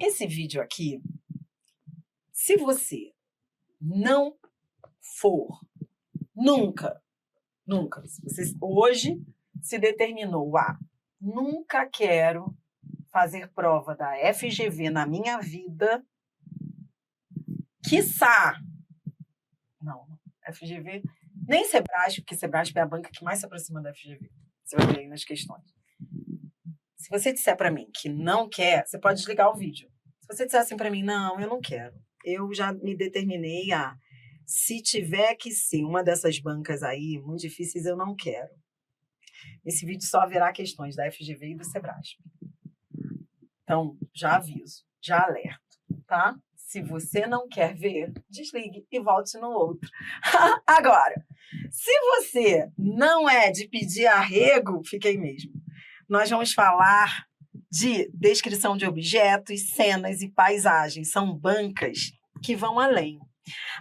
Esse vídeo aqui, se você não for, nunca, se você hoje se determinou a nunca quero fazer prova da FGV na minha vida, quiçá, não, FGV, nem Sebrasp, porque Sebrasp é a banca que mais se aproxima da FGV. Você vai ver aí nas questões. Se você disser para mim que não quer, você pode desligar o vídeo. Se você disser assim para mim, não, eu não quero. Eu já me determinei a, se tiver que ser uma dessas bancas aí, muito difíceis, eu não quero. Esse vídeo só haverá questões da FGV e do Sebrasp. Então, já aviso, já alerto, tá? Se você não quer ver, desligue e volte no outro. Agora, se você não é de pedir arrego, fique aí mesmo. Nós vamos falar de descrição de objetos, cenas e paisagens. São bancas que vão além.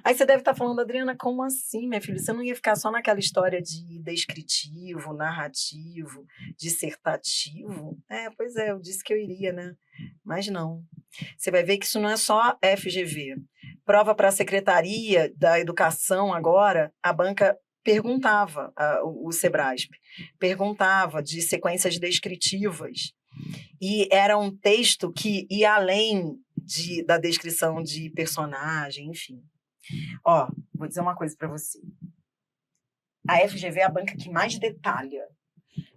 Aí você deve estar falando, Adriana, como assim, minha filha? Você não ia ficar só naquela história de descritivo, narrativo, dissertativo? Pois é, eu disse que eu iria, né? Mas não. Você vai ver que isso não é só FGV. Prova para a Secretaria da Educação agora, a banca perguntava, o Sebrasp, perguntava de sequências descritivas. E era um texto que ia além da descrição de personagem, enfim. Ó, vou dizer uma coisa para você. A FGV é a banca que mais detalha.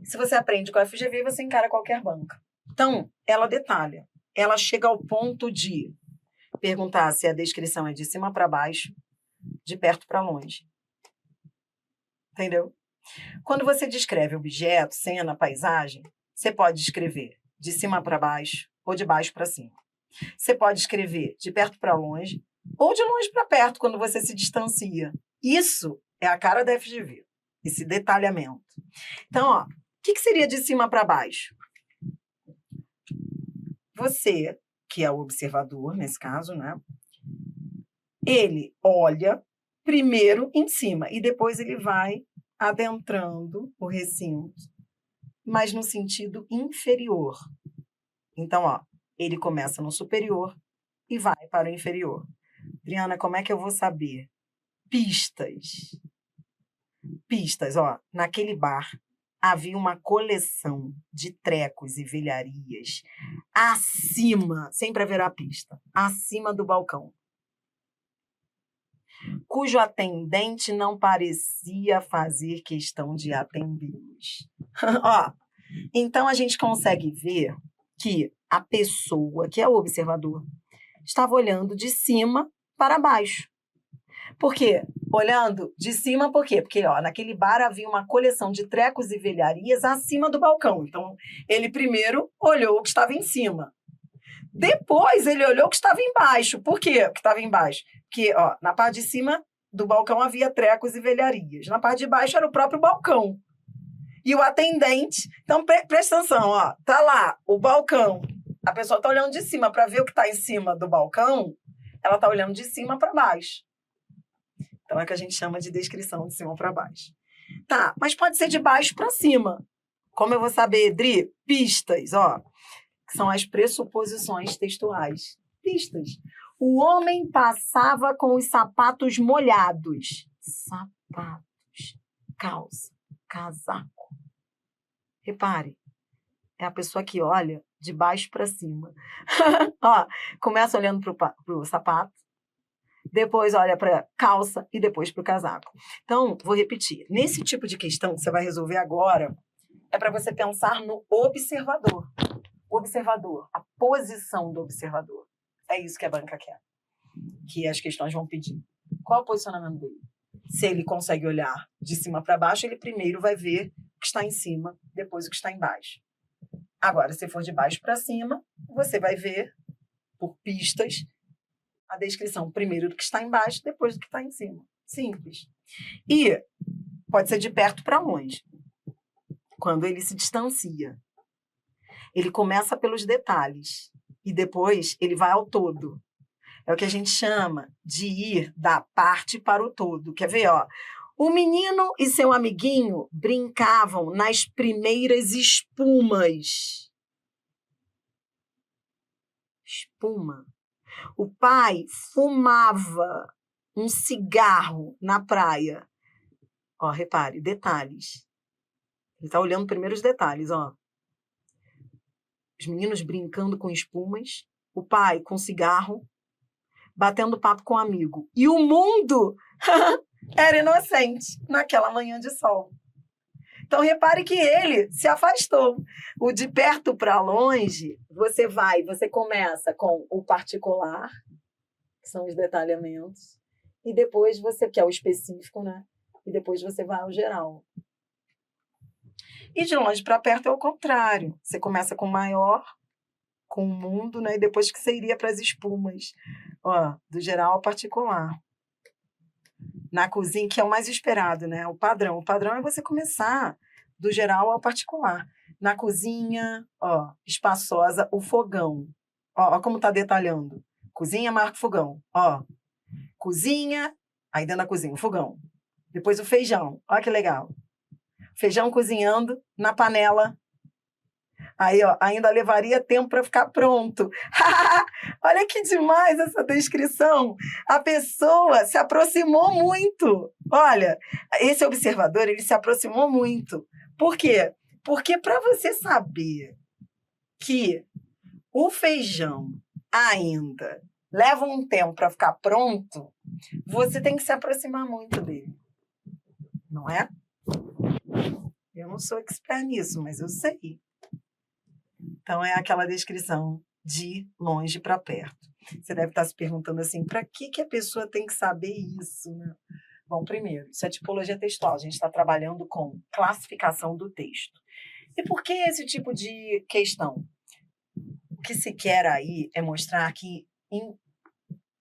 Se você aprende com a FGV, você encara qualquer banca. Então, ela detalha. Ela chega ao ponto de perguntar se a descrição é de cima para baixo, de perto para longe. Entendeu? Quando você descreve objeto, cena, paisagem, você pode escrever de cima para baixo ou de baixo para cima. Você pode escrever de perto para longe ou de longe para perto, quando você se distancia. Isso é a cara da FGV, esse detalhamento. Então, ó, o que seria de cima para baixo? Você, que é o observador, nesse caso, né? Ele olha primeiro em cima e depois ele vai adentrando o recinto, mas no sentido inferior. Então, ó, ele começa no superior e vai para o inferior. Adriana, como é que eu vou saber? Pistas. Pistas, ó. Naquele bar havia uma coleção de trecos e velharias acima, sempre haverá pista, acima do balcão, cujo atendente não parecia fazer questão de atendê-los. Ó, então a gente consegue ver que a pessoa, que é o observador, estava olhando de cima para baixo. Por quê? Olhando de cima, por quê? Porque ó, naquele bar havia uma coleção de trecos e velharias acima do balcão. Então, ele primeiro olhou o que estava em cima. Depois, ele olhou o que estava embaixo. Por quê o que estava embaixo? Porque ó, na parte de cima do balcão havia trecos e velharias. Na parte de baixo era o próprio balcão. E o atendente... Então, presta atenção, ó. Tá lá o balcão. A pessoa está olhando de cima para ver o que está em cima do balcão. Ela está olhando de cima para baixo. Então, é o que a gente chama de descrição de cima para baixo. Tá, mas pode ser de baixo para cima. Como eu vou saber, Dri? Pistas, ó. Que são as pressuposições textuais. Pistas. O homem passava com os sapatos molhados. Sapatos, calça, casaco. Repare, é a pessoa que olha de baixo para cima. Ó, começa olhando para o sapato, depois olha para a calça e depois para o casaco. Então, vou repetir. Nesse tipo de questão que você vai resolver agora, é para você pensar no observador. O observador, a posição do observador. É isso que a banca quer, que as questões vão pedir. Qual é o posicionamento dele? Se ele consegue olhar de cima para baixo, ele primeiro vai ver o que está em cima, depois o que está embaixo. Agora, se for de baixo para cima, você vai ver, por pistas, a descrição primeiro do que está embaixo, depois do que está em cima. Simples. E pode ser de perto para longe. Quando ele se distancia. Ele começa pelos detalhes e depois ele vai ao todo. É o que a gente chama de ir da parte para o todo. Quer ver, ó? O menino e seu amiguinho brincavam nas primeiras espumas. espuma. O pai fumava um cigarro na praia. Ó, repare, detalhes. Ele está olhando primeiro os detalhes, ó. Os meninos brincando com espumas, o pai com cigarro, batendo papo com um amigo. E o mundo era inocente naquela manhã de sol. Então, repare que ele se afastou. O de perto para longe, você começa com o particular, que são os detalhamentos, e depois que é o específico, né? E depois você vai ao geral. E de longe para perto é o contrário. Você começa com o maior, com o mundo, né? E depois que você iria para as espumas. Ó, do geral ao particular. Na cozinha, que é o mais esperado, né? O padrão. O padrão é você começar do geral ao particular. Na cozinha, ó, espaçosa, o fogão. Ó como tá detalhando. Cozinha, marca fogão. Ó, cozinha, aí dentro da cozinha, o fogão. Depois o feijão. Ó que legal. Feijão cozinhando na panela. Aí, ó, ainda levaria tempo para ficar pronto. Olha que demais essa descrição. A pessoa se aproximou muito. Olha, esse observador, ele se aproximou muito. Por quê? Porque para você saber que o feijão ainda leva um tempo para ficar pronto, você tem que se aproximar muito dele. Não é? Eu não sou expert nisso, mas eu sei. Então, é aquela descrição de longe para perto. Você deve estar se perguntando assim, para que a pessoa tem que saber isso, né? Bom, primeiro, isso é tipologia textual. A gente está trabalhando com classificação do texto. E por que esse tipo de questão? O que se quer aí é mostrar que...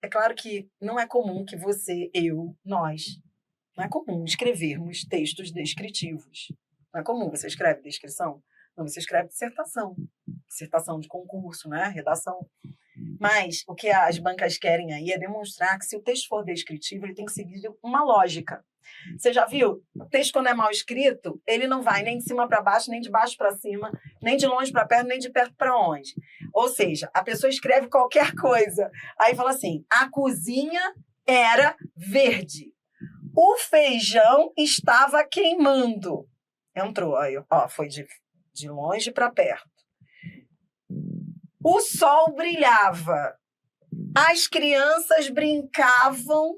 É claro que não é comum que você, nós... Não é comum escrevermos textos descritivos. Não é comum. Você escreve descrição? Não, você escreve dissertação. Dissertação de concurso, né? Redação. Mas o que as bancas querem aí é demonstrar que se o texto for descritivo, ele tem que seguir uma lógica. Você já viu? O texto, quando é mal escrito, ele não vai nem de cima para baixo, nem de baixo para cima, nem de longe para perto, nem de perto para longe. Ou seja, a pessoa escreve qualquer coisa. Aí fala assim, a cozinha era verde. O feijão estava queimando. Entrou, aí, ó, foi de longe para perto. O sol brilhava. As crianças brincavam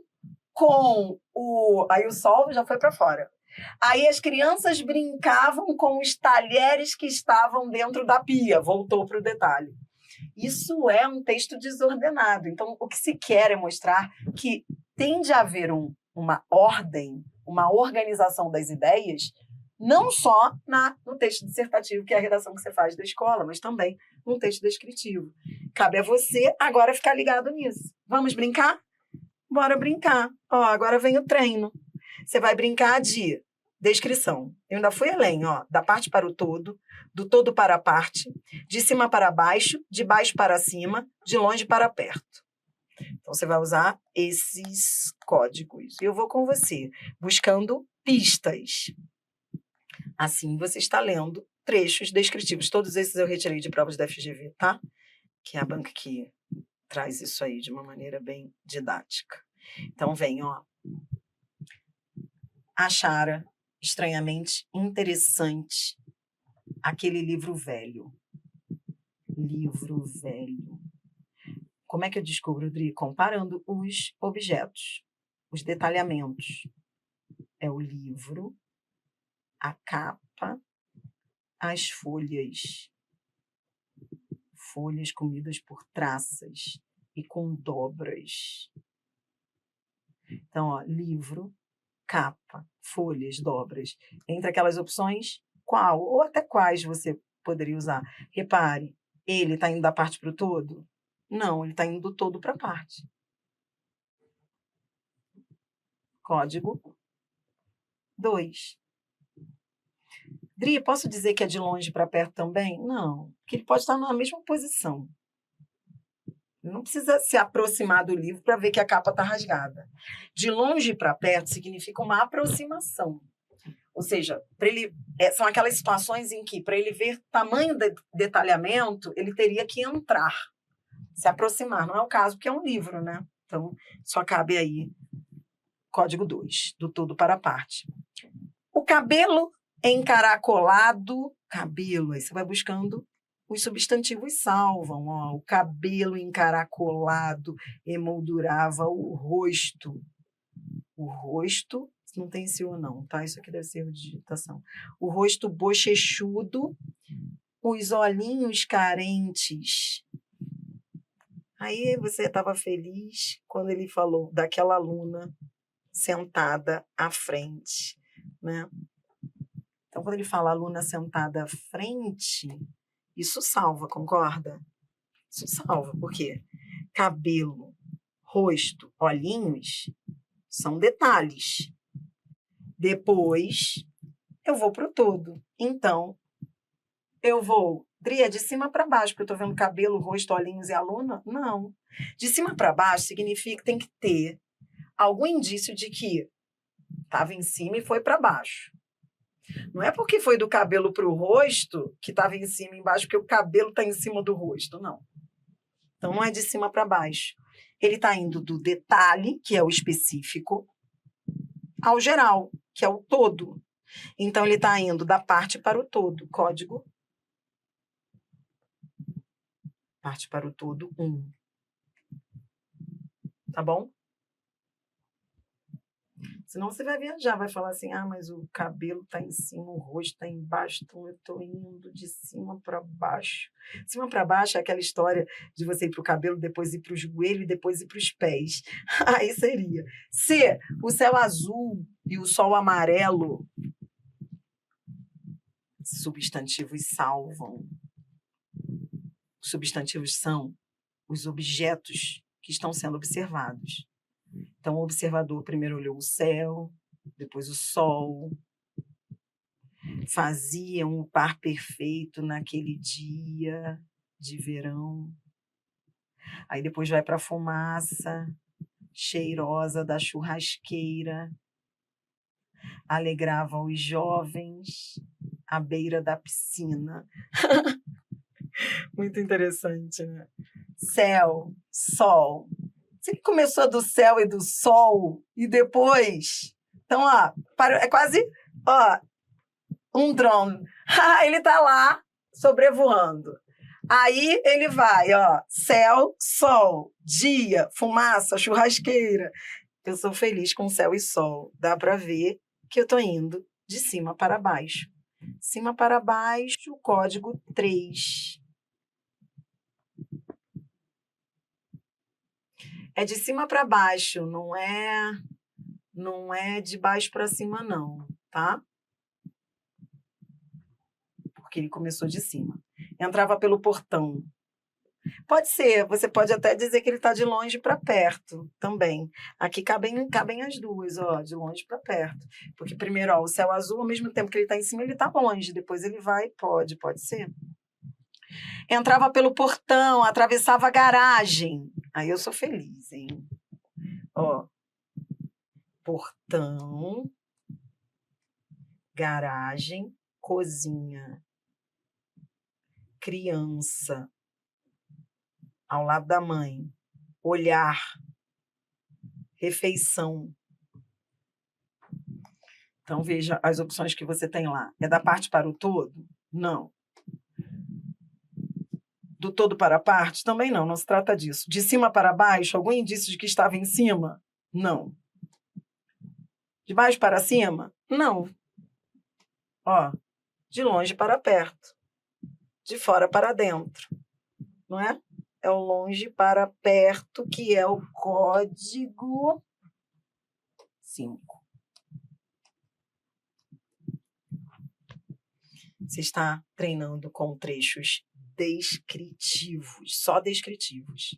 com o... Aí o sol já foi para fora. Aí as crianças brincavam com os talheres que estavam dentro da pia. Voltou para o detalhe. Isso é um texto desordenado. Então, o que se quer é mostrar que tende a haver uma ordem, uma organização das ideias, não só no texto dissertativo, que é a redação que você faz da escola, mas também no texto descritivo. Cabe a você agora ficar ligado nisso. Vamos brincar? Bora brincar. Ó, agora vem o treino. Você vai brincar de descrição. Eu ainda fui além, ó, da parte para o todo, do todo para a parte, de cima para baixo, de baixo para cima, de longe para perto. Então, você vai usar esses códigos. Eu vou com você, buscando pistas. Assim, você está lendo trechos descritivos. Todos esses eu retirei de provas da FGV, tá? Que é a banca que traz isso aí de uma maneira bem didática. Então, vem, ó. Achara estranhamente interessante aquele livro velho. Livro velho. Como é que eu descubro, Dri? Comparando os objetos, os detalhamentos. É o livro, a capa, as folhas. Folhas comidas por traças e com dobras. Então, ó, livro, capa, folhas, dobras. Entre aquelas opções, qual ou até quais você poderia usar? Repare, ele está indo da parte para o todo? Não, ele está indo do todo para a parte. Código 2. Dri, posso dizer que é de longe para perto também? Não, porque ele pode estar na mesma posição. Não precisa se aproximar do livro para ver que a capa está rasgada. De longe para perto significa uma aproximação. Ou seja, são aquelas situações em que, para ele ver tamanho de detalhamento, ele teria que entrar. se aproximar. Não é o caso, porque é um livro, né? Então, só cabe aí código 2, do todo para a parte. O cabelo encaracolado, cabelo, aí você vai buscando os substantivos salvam, ó, o cabelo encaracolado emoldurava o rosto. O rosto, não tem esse ou não, tá? Isso aqui deve ser erro de digitação. O rosto bochechudo, os olhinhos carentes. Aí você estava feliz quando ele falou daquela aluna sentada à frente, né? Então, quando ele fala aluna sentada à frente, isso salva, concorda? Isso salva, por quê? Cabelo, rosto, olhinhos são detalhes. Depois, eu vou para o todo. Então, eu vou, Dria, de cima para baixo, porque eu estou vendo cabelo, rosto, olhinhos e aluna? Não. De cima para baixo significa que tem que ter algum indício de que estava em cima e foi para baixo. Não é porque foi do cabelo para o rosto que estava em cima e embaixo, porque o cabelo está em cima do rosto, não. Então, não é de cima para baixo. Ele está indo do detalhe, que é o específico, ao geral, que é o todo. Então, ele está indo da parte para o todo. Código. Parte para o todo, 1. Tá bom? Senão você vai viajar, vai falar assim, mas o cabelo está em cima, o rosto está embaixo, então eu estou indo de cima para baixo. De cima para baixo é aquela história de você ir para o cabelo, depois ir para o joelho e depois ir para os pés. Aí seria. C, o céu azul e o sol amarelo. Substantivos salvam. Substantivos são os objetos que estão sendo observados. Então, o observador primeiro olhou o céu, depois o sol, faziam o par perfeito naquele dia de verão. Aí depois vai para a fumaça cheirosa da churrasqueira, alegrava os jovens à beira da piscina. Muito interessante, né? Céu, sol. Você começou do céu e do sol e depois... Então, ó, é quase um drone. Ele está lá sobrevoando. Aí ele vai, céu, sol, dia, fumaça, churrasqueira. Eu sou feliz com céu e sol. Dá para ver que eu estou indo de cima para baixo. Cima para baixo, código 3. É de cima para baixo, não é de baixo para cima, não, tá? Porque ele começou de cima. Entrava pelo portão. Pode ser, você pode até dizer que ele está de longe para perto também. Aqui cabem as duas, de longe para perto. Porque primeiro, o céu azul, ao mesmo tempo que ele está em cima, ele está longe. Depois ele vai, pode ser. Entrava pelo portão, atravessava a garagem. Aí eu sou feliz, hein? Portão, garagem, cozinha, criança, ao lado da mãe, olhar, refeição. Então, veja as opções que você tem lá. É da parte para o todo? Não. Do todo para a parte? Também não se trata disso. De cima para baixo, algum indício de que estava em cima? Não. De baixo para cima? Não. De longe para perto. De fora para dentro. Não é? É o longe para perto, que é o código 5. Você está treinando com trechos descritivos, só descritivos.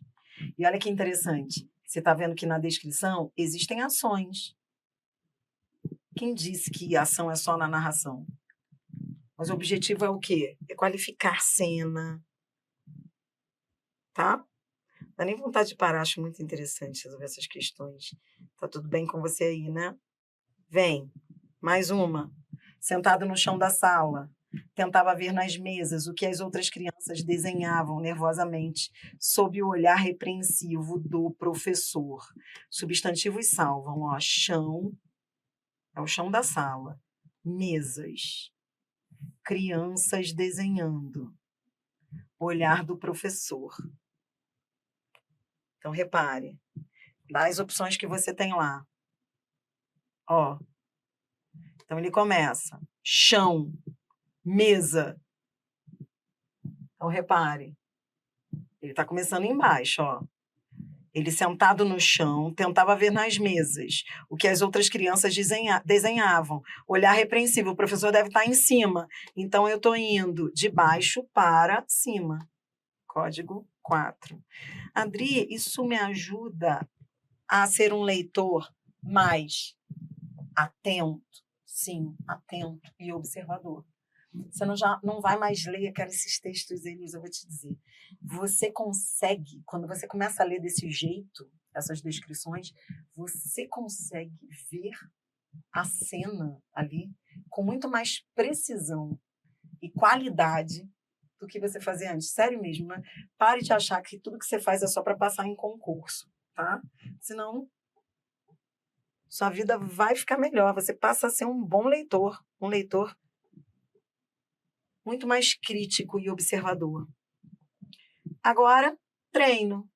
E olha que interessante, você está vendo que na descrição existem ações. Quem disse que a ação é só na narração? Mas o objetivo é o quê? É qualificar cena. Tá? Não dá nem vontade de parar, acho muito interessante resolver essas questões. Tá tudo bem com você aí, né? Vem, mais uma. Sentado no chão da sala. Tentava ver nas mesas o que as outras crianças desenhavam nervosamente, sob o olhar repreensivo do professor. Substantivos salvam, ó, chão, é o chão da sala, mesas, crianças desenhando, olhar do professor. Então, repare, das opções que você tem lá, ó. Então, ele começa, chão, mesa. Então, repare, ele está começando embaixo, ó. Ele sentado no chão, tentava ver nas mesas o que as outras crianças desenhavam. Olhar repreensivo, o professor deve estar em cima. Então, eu estou indo de baixo para cima. Código 4. Adri, isso me ajuda a ser um leitor mais atento? Sim, atento e observador. Você não vai mais ler esses textos, Elisa, eu vou te dizer. Você consegue, quando você começa a ler desse jeito, essas descrições, você consegue ver a cena ali com muito mais precisão e qualidade do que você fazia antes. Sério mesmo, né? Pare de achar que tudo que você faz é só para passar em concurso, tá? Senão, sua vida vai ficar melhor. Você passa a ser um bom leitor, um leitor muito mais crítico e observador. Agora, treino.